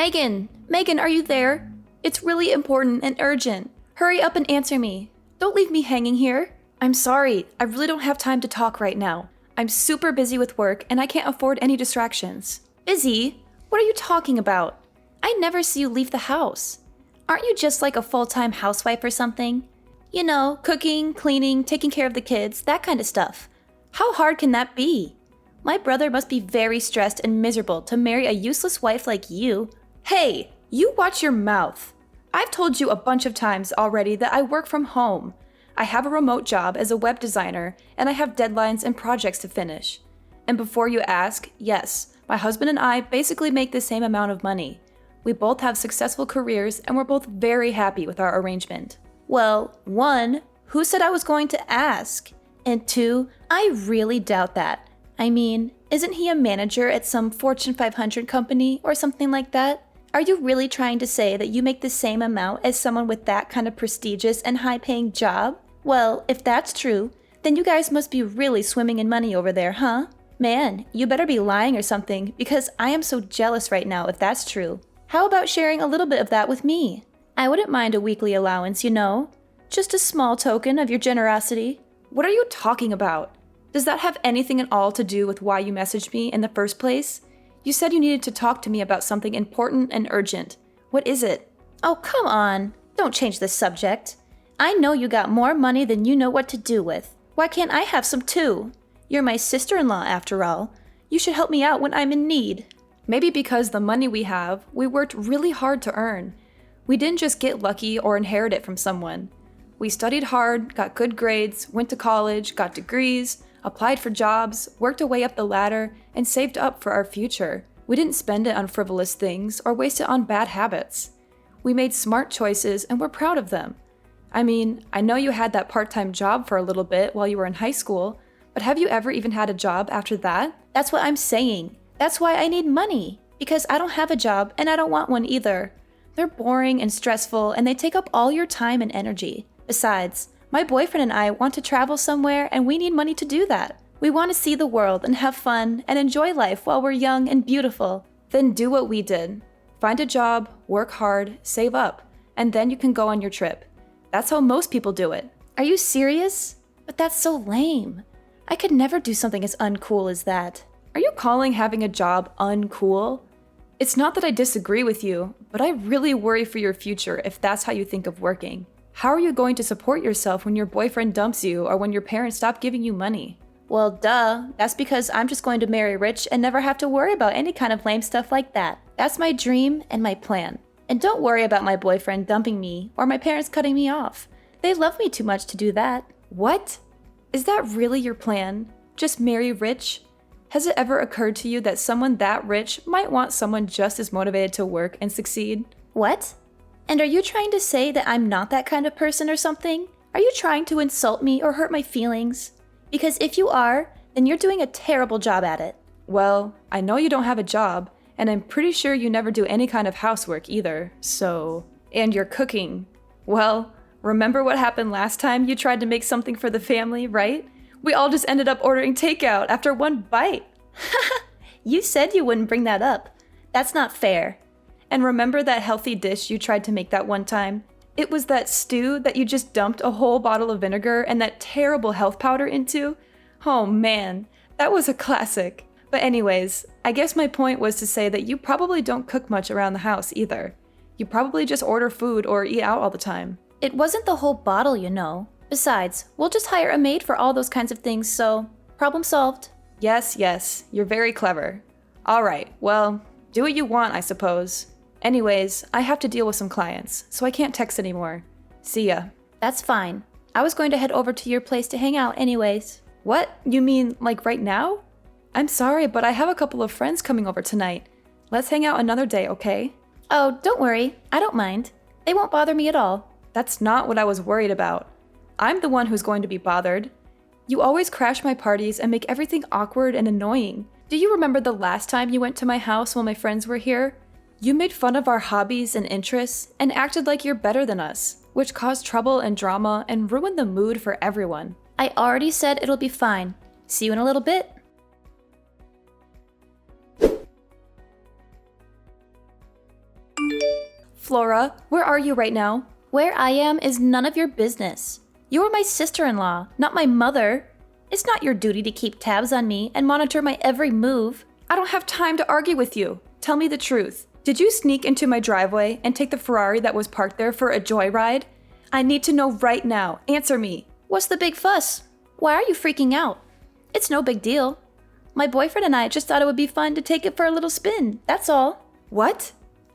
Megan! Megan, are you there? It's really important and urgent. Hurry up and answer me. Don't leave me hanging here. I'm sorry, I really don't have time to talk right now. I'm super busy with work and I can't afford any distractions. Busy? What are you talking about? I never see you leave the house. Aren't you just like a full-time housewife or something? You know, cooking, cleaning, taking care of the kids, that kind of stuff. How hard can that be? My brother must be very stressed and miserable to marry a useless wife like you. Hey, you watch your mouth. I've told you a bunch of times already that I work from home. I have a remote job as a web designer, and I have deadlines and projects to finish. And before you ask, yes, my husband and I basically make the same amount of money. We both have successful careers, and we're both very happy with our arrangement. Well, 1, who said I was going to ask? And 2, I really doubt that. I mean, isn't he a manager at some Fortune 500 company or something like that? Are you really trying to say that you make the same amount as someone with that kind of prestigious and high-paying job? Well, if that's true, then you guys must be really swimming in money over there, huh? Man, you better be lying or something, because I am so jealous right now if that's true. How about sharing a little bit of that with me? I wouldn't mind a weekly allowance, you know? Just a small token of your generosity. What are you talking about? Does that have anything at all to do with why you messaged me in the first place? You said you needed to talk to me about something important and urgent. What is it? Oh, come on. Don't change the subject. I know you got more money than you know what to do with. Why can't I have some too? You're my sister-in-law after all. You should help me out when I'm in need. Maybe because the money we have, we worked really hard to earn. We didn't just get lucky or inherit it from someone. We studied hard, got good grades, went to college, got degrees, applied for jobs, worked our way up the ladder, and saved up for our future. We didn't spend it on frivolous things or waste it on bad habits. We made smart choices and we're proud of them. I mean, I know you had that part-time job for a little bit while you were in high school, but have you ever even had a job after that? That's what I'm saying. That's why I need money, because I don't have a job and I don't want one either. They're boring and stressful and they take up all your time and energy. Besides, my boyfriend and I want to travel somewhere and we need money to do that. We want to see the world and have fun and enjoy life while we're young and beautiful. Then do what we did. Find a job, work hard, save up, and then you can go on your trip. That's how most people do it. Are you serious? But that's so lame. I could never do something as uncool as that. Are you calling having a job uncool? It's not that I disagree with you, but I really worry for your future if that's how you think of working. How are you going to support yourself when your boyfriend dumps you or when your parents stop giving you money? Well, duh. That's because I'm just going to marry rich and never have to worry about any kind of lame stuff like that. That's my dream and my plan. And don't worry about my boyfriend dumping me or my parents cutting me off. They love me too much to do that. What? Is that really your plan? Just marry rich? Has it ever occurred to you that someone that rich might want someone just as motivated to work and succeed? What? And are you trying to say that I'm not that kind of person or something? Are you trying to insult me or hurt my feelings? Because if you are, then you're doing a terrible job at it. Well, I know you don't have a job, and I'm pretty sure you never do any kind of housework either, so... And you're cooking. Well, remember what happened last time you tried to make something for the family, right? We all just ended up ordering takeout after one bite. You said you wouldn't bring that up. That's not fair. And remember that healthy dish you tried to make that one time? It was that stew that you just dumped a whole bottle of vinegar and that terrible health powder into? Oh man, that was a classic. But anyways, I guess my point was to say that you probably don't cook much around the house either. You probably just order food or eat out all the time. It wasn't the whole bottle, you know. Besides, we'll just hire a maid for all those kinds of things, so problem solved. Yes, you're very clever. Alright, well, do what you want, I suppose. Anyways, I have to deal with some clients, so I can't text anymore. See ya. That's fine. I was going to head over to your place to hang out anyways. What? You mean, like right now? I'm sorry, but I have a couple of friends coming over tonight. Let's hang out another day, okay? Oh, don't worry. I don't mind. They won't bother me at all. That's not what I was worried about. I'm the one who's going to be bothered. You always crash my parties and make everything awkward and annoying. Do you remember the last time you went to my house while my friends were here? You made fun of our hobbies and interests and acted like you're better than us, which caused trouble and drama and ruined the mood for everyone. I already said it'll be fine. See you in a little bit. Flora, where are you right now? Where I am is none of your business. You are my sister-in-law, not my mother. It's not your duty to keep tabs on me and monitor my every move. I don't have time to argue with you. Tell me the truth. Did you sneak into my driveway and take the Ferrari that was parked there for a joyride? I need to know right now. Answer me. What's the big fuss? Why are you freaking out? It's no big deal. My boyfriend and I just thought it would be fun to take it for a little spin, that's all. What?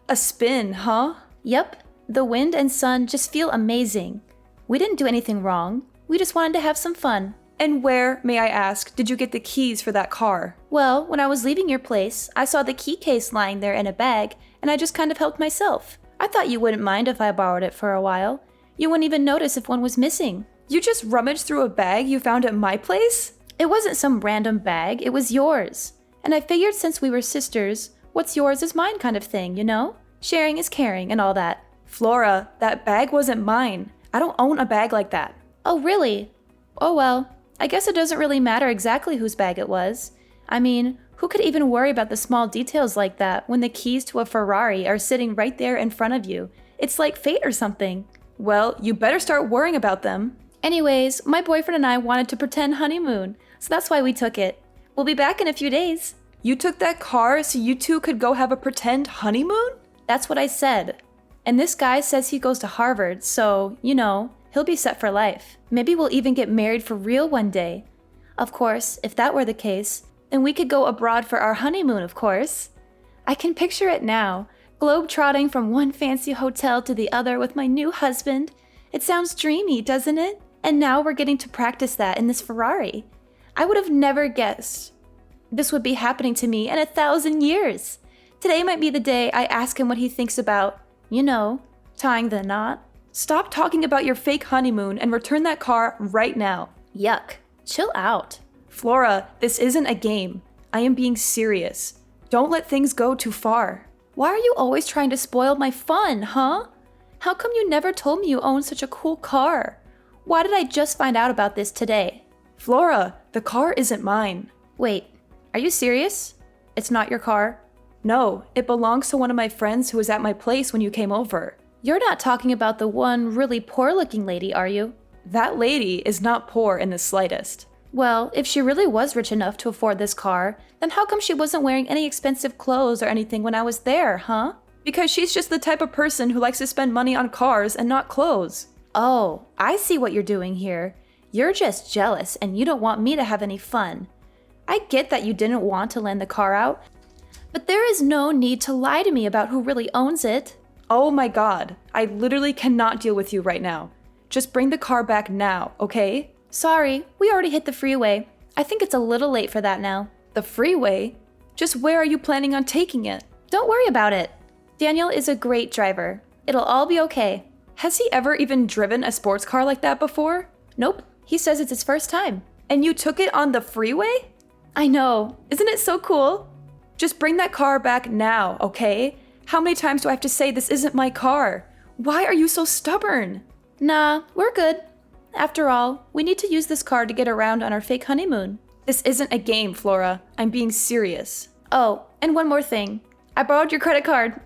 A spin, huh? Yep. The wind and sun just feel amazing. We didn't do anything wrong. We just wanted to have some fun. And where, may I ask, did you get the keys for that car? Well, when I was leaving your place, I saw the key case lying there in a bag, and I just kind of helped myself. I thought you wouldn't mind if I borrowed it for a while. You wouldn't even notice if one was missing. You just rummaged through a bag you found at my place? It wasn't some random bag, it was yours. And I figured since we were sisters, what's yours is mine kind of thing, you know? Sharing is caring and all that. Flora, that bag wasn't mine. I don't own a bag like that. Oh, really? Oh well. I guess it doesn't really matter exactly whose bag it was. I mean, who could even worry about the small details like that when the keys to a Ferrari are sitting right there in front of you? It's like fate or something. Well, you better start worrying about them. Anyways, my boyfriend and I wanted to pretend honeymoon, so that's why we took it. We'll be back in a few days. You took that car so you two could go have a pretend honeymoon? That's what I said. And this guy says he goes to Harvard, so, you know, he'll be set for life. Maybe we'll even get married for real one day. Of course, if that were the case, then we could go abroad for our honeymoon, of course. I can picture it now, globe-trotting from one fancy hotel to the other with my new husband. It sounds dreamy, doesn't it? And now we're getting to practice that in this Ferrari. I would have never guessed this would be happening to me in 1,000 years. Today might be the day I ask him what he thinks about, you know, tying the knot. Stop talking about your fake honeymoon and return that car right now. Yuck. Chill out. Flora, this isn't a game. I am being serious. Don't let things go too far. Why are you always trying to spoil my fun, huh? How come you never told me you own such a cool car? Why did I just find out about this today? Flora, the car isn't mine. Wait, are you serious? It's not your car? No, it belongs to one of my friends who was at my place when you came over. You're not talking about the one really poor-looking lady, are you? That lady is not poor in the slightest. Well, if she really was rich enough to afford this car, then how come she wasn't wearing any expensive clothes or anything when I was there, huh? Because she's just the type of person who likes to spend money on cars and not clothes. Oh, I see what you're doing here. You're just jealous and you don't want me to have any fun. I get that you didn't want to lend the car out, but there is no need to lie to me about who really owns it. Oh my god, I literally cannot deal with you right now. Just bring the car back now, okay? Sorry, we already hit the freeway. I think it's a little late for that now. The freeway? Just where are you planning on taking it? Don't worry about it. Daniel is a great driver. It'll all be okay. Has he ever even driven a sports car like that before? Nope, he says it's his first time. And you took it on the freeway? I know, isn't it so cool? Just bring that car back now, okay? How many times do I have to say this isn't my car? Why are you so stubborn? Nah, we're good. After all, we need to use this car to get around on our fake honeymoon. This isn't a game, Flora. I'm being serious. Oh, and one more thing. I borrowed your credit card.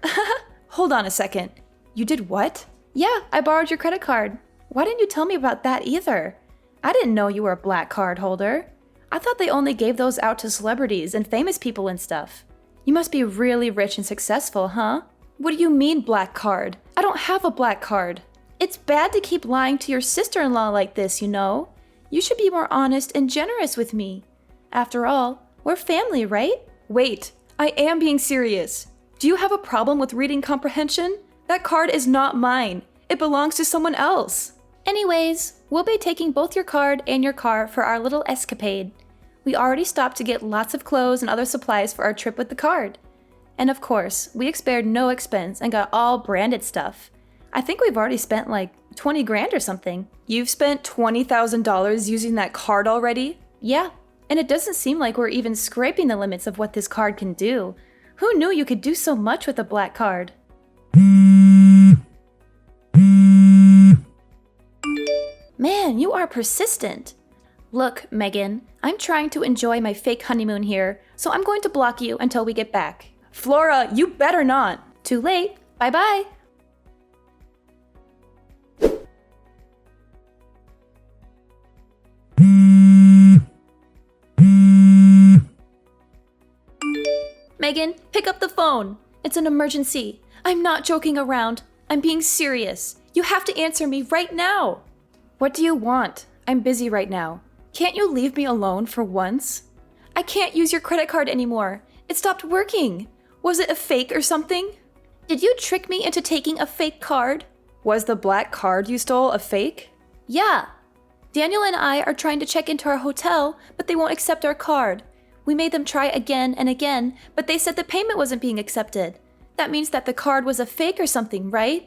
Hold on a second. You did what? Yeah, I borrowed your credit card. Why didn't you tell me about that either? I didn't know you were a black card holder. I thought they only gave those out to celebrities and famous people and stuff. You must be really rich and successful, huh? What do you mean, black card? I don't have a black card. It's bad to keep lying to your sister-in-law like this, you know? You should be more honest and generous with me. After all, we're family, right? Wait, I am being serious. Do you have a problem with reading comprehension? That card is not mine. It belongs to someone else. Anyways, we'll be taking both your card and your car for our little escapade. We already stopped to get lots of clothes and other supplies for our trip with the card. And of course, we spared no expense and got all branded stuff. I think we've already spent like 20 grand or something. You've spent $20,000 using that card already? Yeah, and it doesn't seem like we're even scraping the limits of what this card can do. Who knew you could do so much with a black card? Man, you are persistent. Look, Megan, I'm trying to enjoy my fake honeymoon here, so I'm going to block you until we get back. Flora, you better not. Too late. Bye-bye. Megan, pick up the phone. It's an emergency. I'm not joking around. I'm being serious. You have to answer me right now. What do you want? I'm busy right now. Can't you leave me alone for once? I can't use your credit card anymore. It stopped working. Was it a fake or something? Did you trick me into taking a fake card? Was the black card you stole a fake? Yeah. Daniel and I are trying to check into our hotel, but they won't accept our card. We made them try again and again, but they said the payment wasn't being accepted. That means that the card was a fake or something, right?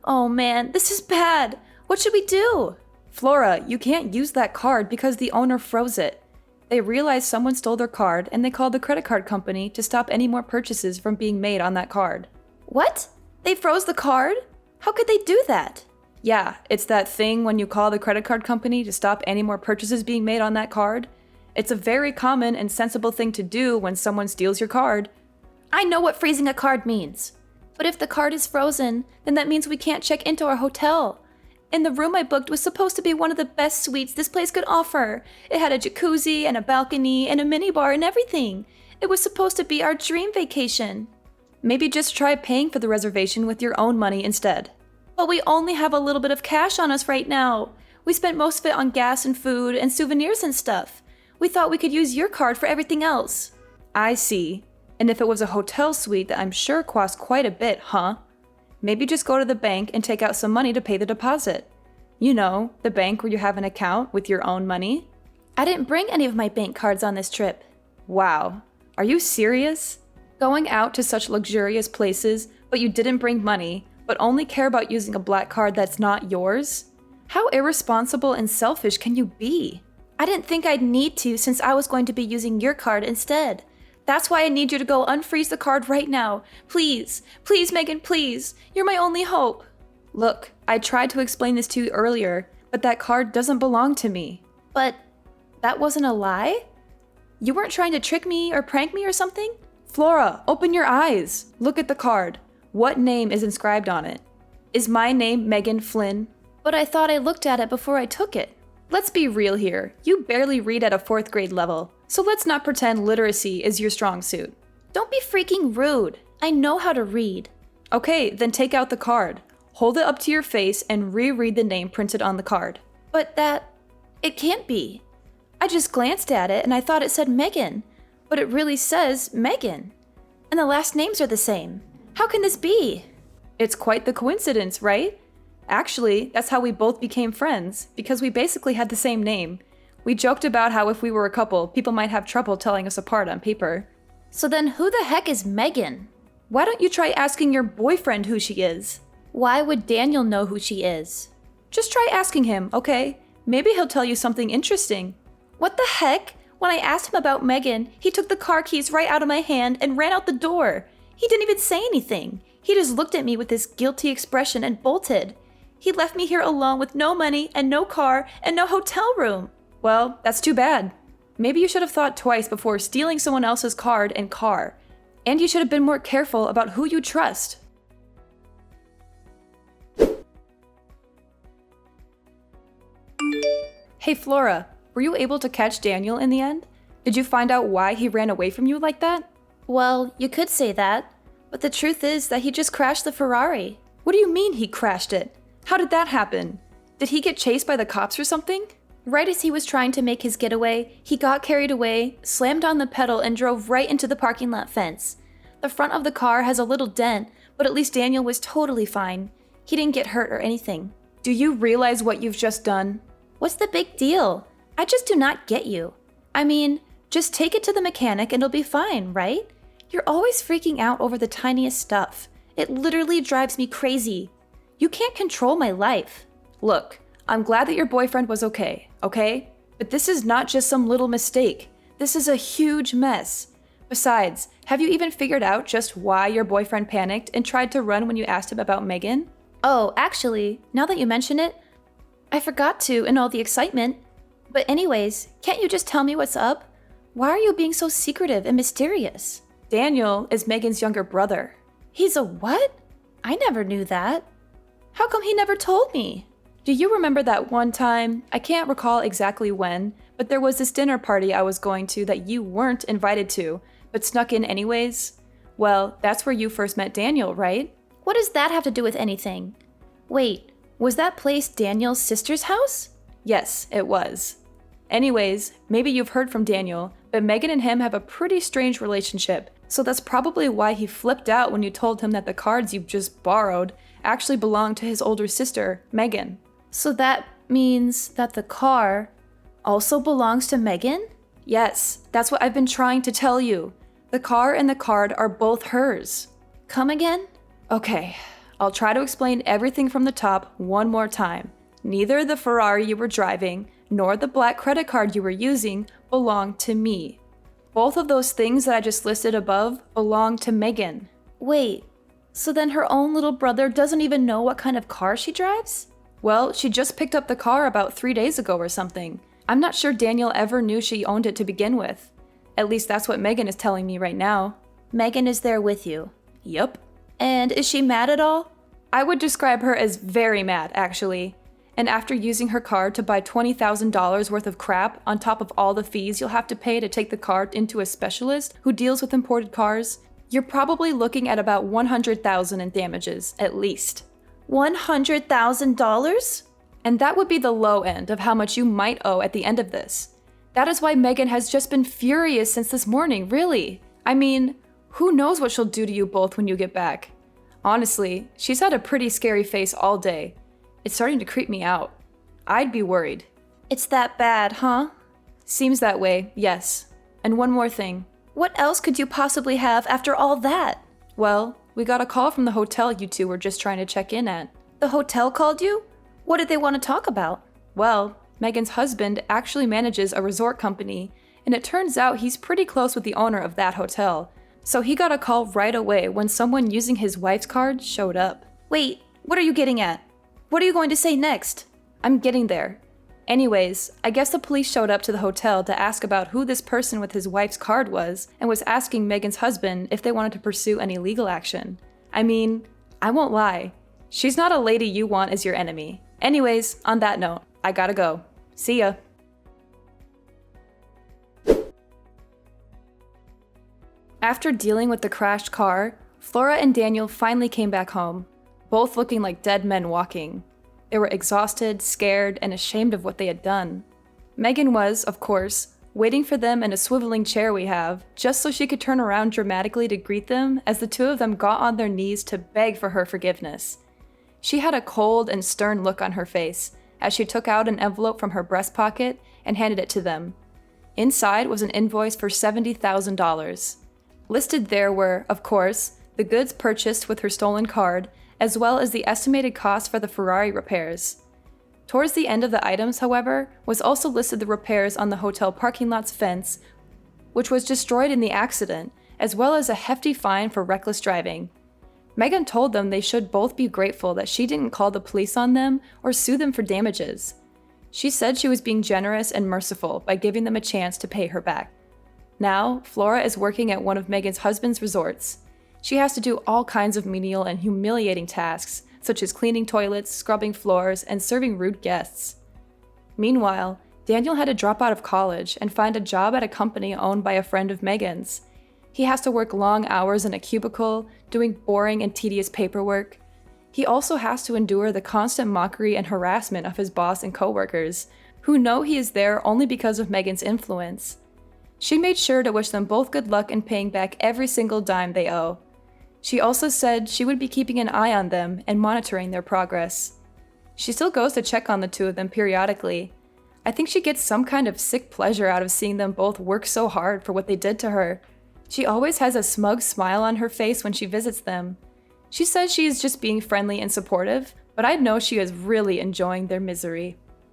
Oh man, this is bad. What should we do? Flora, you can't use that card because the owner froze it. They realized someone stole their card and they called the credit card company to stop any more purchases from being made on that card. What? They froze the card? How could they do that? Yeah, it's that thing when you call the credit card company to stop any more purchases being made on that card. It's a very common and sensible thing to do when someone steals your card. I know what freezing a card means. But if the card is frozen, then that means we can't check into our hotel. And the room I booked was supposed to be one of the best suites this place could offer. It had a jacuzzi and a balcony and a minibar and everything. It was supposed to be our dream vacation. Maybe just try paying for the reservation with your own money instead. But we only have a little bit of cash on us right now. We spent most of it on gas and food and souvenirs and stuff. We thought we could use your card for everything else. I see. And if it was a hotel suite that I'm sure cost quite a bit, huh? Maybe just go to the bank and take out some money to pay the deposit. You know, the bank where you have an account with your own money. I didn't bring any of my bank cards on this trip. Wow. Are you serious? Going out to such luxurious places, but you didn't bring money, but only care about using a black card that's not yours? How irresponsible and selfish can you be? I didn't think I'd need to since I was going to be using your card instead. That's why I need you to go unfreeze the card right now. Please, please, Megan, please. You're my only hope. Look, I tried to explain this to you earlier, but that card doesn't belong to me. But that wasn't a lie? You weren't trying to trick me or prank me or something? Flora, open your eyes. Look at the card. What name is inscribed on it? Is my name Megan Flynn? But I thought I looked at it before I took it. Let's be real here. You barely read at a 4th grade level, so let's not pretend literacy is your strong suit. Don't be freaking rude. I know how to read. Okay, then take out the card. Hold it up to your face and reread the name printed on the card. But it can't be. I just glanced at it and I thought it said Megan, but it really says Megan. And the last names are the same. How can this be? It's quite the coincidence, right? Actually, that's how we both became friends, because we basically had the same name. We joked about how if we were a couple, people might have trouble telling us apart on paper. So then who the heck is Megan? Why don't you try asking your boyfriend who she is? Why would Daniel know who she is? Just try asking him, okay? Maybe he'll tell you something interesting. What the heck? When I asked him about Megan, he took the car keys right out of my hand and ran out the door. He didn't even say anything. He just looked at me with this guilty expression and bolted. He left me here alone with no money and no car and no hotel room. Well, that's too bad. Maybe you should have thought twice before stealing someone else's card and car. And you should have been more careful about who you trust. Hey Flora, were you able to catch Daniel in the end? Did you find out why he ran away from you like that? Well, you could say that, but the truth is that he just crashed the Ferrari. What do you mean he crashed it? How did that happen? Did he get chased by the cops or something? Right as he was trying to make his getaway, he got carried away, slammed on the pedal, and drove right into the parking lot fence. The front of the car has a little dent, but at least Daniel was totally fine. He didn't get hurt or anything. Do you realize what you've just done? What's the big deal? I just do not get you. I mean, just take it to the mechanic and it'll be fine, right? You're always freaking out over the tiniest stuff. It literally drives me crazy. You can't control my life. Look, I'm glad that your boyfriend was okay? But this is not just some little mistake. This is a huge mess. Besides, have you even figured out just why your boyfriend panicked and tried to run when you asked him about Megan? Oh, actually, now that you mention it, I forgot to in all the excitement. But anyways, can't you just tell me what's up? Why are you being so secretive and mysterious? Daniel is Megan's younger brother. He's a what? I never knew that. How come he never told me? Do you remember that one time, I can't recall exactly when, but there was this dinner party I was going to that you weren't invited to, but snuck in anyways? Well, that's where you first met Daniel, right? What does that have to do with anything? Wait, was that place Daniel's sister's house? Yes, it was. Anyways, maybe you've heard from Daniel, but Megan and him have a pretty strange relationship, so that's probably why he flipped out when you told him that the cards you just borrowed actually belonged to his older sister, Megan. So that means that the car also belongs to Megan? Yes, that's what I've been trying to tell you. The car and the card are both hers. Come again? Okay, I'll try to explain everything from the top one more time. Neither the Ferrari you were driving nor the black credit card you were using belong to me. Both of those things that I just listed above belong to Megan. Wait, so then her own little brother doesn't even know what kind of car she drives? Well, she just picked up the car about 3 days ago or something. I'm not sure Daniel ever knew she owned it to begin with. At least that's what Megan is telling me right now. Megan is there with you? Yup. And is she mad at all? I would describe her as very mad, actually. And after using her card to buy $20,000 worth of crap on top of all the fees you'll have to pay to take the car into a specialist who deals with imported cars, you're probably looking at about $100,000 in damages, at least. $100,000? And that would be the low end of how much you might owe at the end of this. That is why Megan has just been furious since this morning, really. I mean, who knows what she'll do to you both when you get back. Honestly, she's had a pretty scary face all day. It's starting to creep me out. I'd be worried. It's that bad, huh? Seems that way, yes. And one more thing. What else could you possibly have after all that? Well, we got a call from the hotel you two were just trying to check in at. The hotel called you? What did they want to talk about? Well, Megan's husband actually manages a resort company, and it turns out he's pretty close with the owner of that hotel. So he got a call right away when someone using his wife's card showed up. Wait, what are you getting at? What are you going to say next? I'm getting there. Anyways, I guess the police showed up to the hotel to ask about who this person with his wife's card was and was asking Megan's husband if they wanted to pursue any legal action. I mean, I won't lie. She's not a lady you want as your enemy. Anyways, on that note, I gotta go. See ya. After dealing with the crashed car, Flora and Daniel finally came back home, both looking like dead men walking. They were exhausted, scared, and ashamed of what they had done. Megan was, of course, waiting for them in a swiveling chair we have, just so she could turn around dramatically to greet them as the two of them got on their knees to beg for her forgiveness. She had a cold and stern look on her face as she took out an envelope from her breast pocket and handed it to them. Inside was an invoice for $70,000. Listed there were, of course, the goods purchased with her stolen card, as well as the estimated cost for the Ferrari repairs. Towards the end of the items, however, was also listed the repairs on the hotel parking lot's fence, which was destroyed in the accident, as well as a hefty fine for reckless driving. Megan told them they should both be grateful that she didn't call the police on them or sue them for damages. She said she was being generous and merciful by giving them a chance to pay her back. Now, Flora is working at one of Megan's husband's resorts. She has to do all kinds of menial and humiliating tasks, such as cleaning toilets, scrubbing floors, and serving rude guests. Meanwhile, Daniel had to drop out of college and find a job at a company owned by a friend of Megan's. He has to work long hours in a cubicle, doing boring and tedious paperwork. He also has to endure the constant mockery and harassment of his boss and coworkers, who know he is there only because of Megan's influence. She made sure to wish them both good luck in paying back every single dime they owe. She also said she would be keeping an eye on them and monitoring their progress. She still goes to check on the two of them periodically. I think she gets some kind of sick pleasure out of seeing them both work so hard for what they did to her. She always has a smug smile on her face when she visits them. She says she is just being friendly and supportive, but I know she is really enjoying their misery.